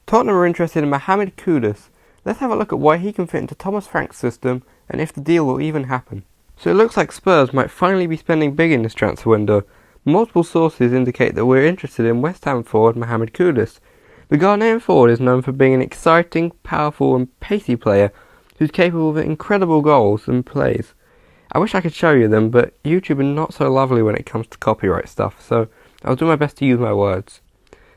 Tottenham are interested in Mohammed Kudus. Let's have a look at why he can fit into Thomas Frank's system and if the deal will even happen. So it looks like Spurs might finally be spending big in this transfer window. Multiple sources indicate that we're interested in West Ham forward Mohammed Kudus. The Ghanaian forward is known for being an exciting, powerful and pacey player who's capable of incredible goals and plays. I wish I could show you them, but YouTube are not so lovely when it comes to copyright stuff, so I'll do my best to use my words.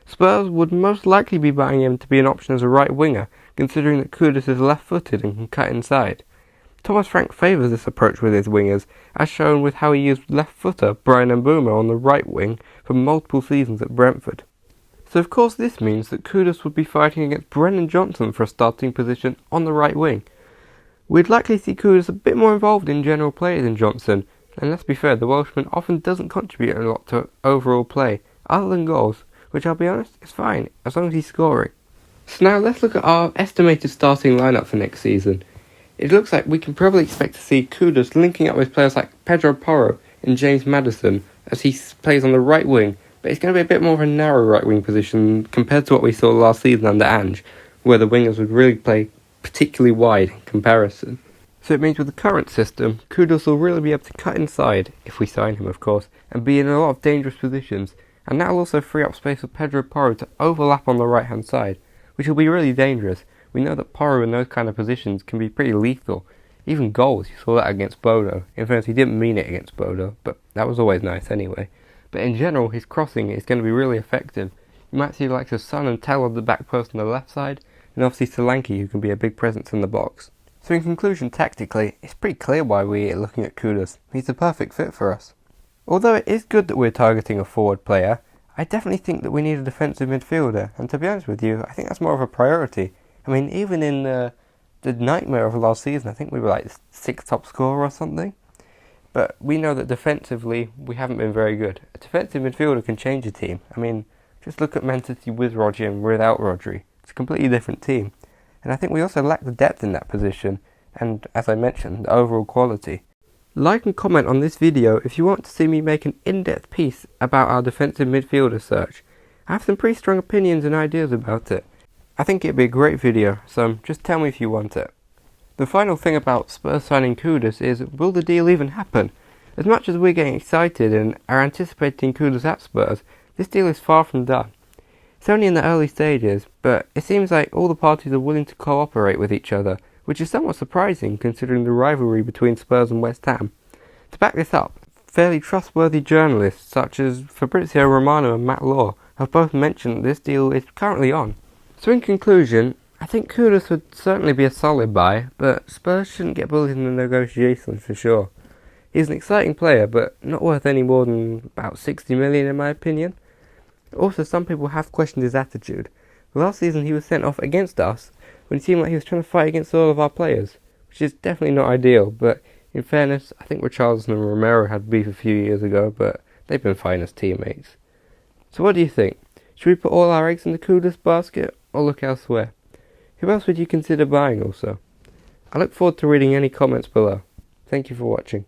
Spurs would most likely be buying him to be an option as a right winger, considering that Kudus is left-footed and can cut inside. Thomas Frank favours this approach with his wingers, as shown with how he used left-footer Brian Mbeumo on the right wing for multiple seasons at Brentford. So of course this means that Kudus would be fighting against Brennan Johnson for a starting position on the right wing. We'd likely see Kudus a bit more involved in general play than Johnson, and let's be fair, the Welshman often doesn't contribute a lot to overall play, other than goals, which I'll be honest, is fine, as long as he's scoring. So now let's look at our estimated starting lineup for next season. It looks like we can probably expect to see Kudus linking up with players like Pedro Porro and James Maddison as he plays on the right wing, but it's going to be a bit more of a narrow right wing position compared to what we saw last season under Ange, where the wingers would really play particularly wide in comparison. So it means with the current system, Kudus will really be able to cut inside, if we sign him of course, and be in a lot of dangerous positions, and that will also free up space for Pedro Porro to overlap on the right hand side, which will be really dangerous. We know that Porro in those kind of positions can be pretty lethal. Even goals, you saw that against Bodo. In fairness, he didn't mean it against Bodo, but that was always nice anyway. But in general, his crossing is going to be really effective. You might see the likes of Son and Tel on the back post on the left side, and obviously Solanke, who can be a big presence in the box. So in conclusion, tactically, it's pretty clear why we're looking at Kudus. He's the perfect fit for us. Although it is good that we're targeting a forward player, I definitely think that we need a defensive midfielder, and to be honest with you, I think that's more of a priority. I mean, even in the nightmare of last season, I think we were like 6th top scorer or something. But we know that defensively, we haven't been very good. A defensive midfielder can change a team. I mean, just look at Man City with Rodri and without Rodri. It's a completely different team. And I think we also lack the depth in that position, and as I mentioned, the overall quality. Like and comment on this video if you want to see me make an in-depth piece about our defensive midfielder search. I have some pretty strong opinions and ideas about it. I think it'd be a great video, so just tell me if you want it. The final thing about Spurs signing Kudus is, will the deal even happen? As much as we're getting excited and are anticipating Kudus at Spurs, this deal is far from done. It's only in the early stages, but it seems like all the parties are willing to cooperate with each other, which is somewhat surprising considering the rivalry between Spurs and West Ham. To back this up, fairly trustworthy journalists such as Fabrizio Romano and Matt Law have both mentioned that this deal is currently on. So in conclusion, I think Kudus would certainly be a solid buy, but Spurs shouldn't get bullied in the negotiations for sure. He's an exciting player, but not worth any more than about 60 million in my opinion. Also, some people have questioned his attitude. Last season he was sent off against us when it seemed like he was trying to fight against all of our players, which is definitely not ideal, but in fairness, I think Richarlison and Romero had beef a few years ago, but they've been fine as teammates. So what do you think? Should we put all our eggs in the Kudus basket, or look elsewhere? Who else would you consider buying also? I look forward to reading any comments below. Thank you for watching.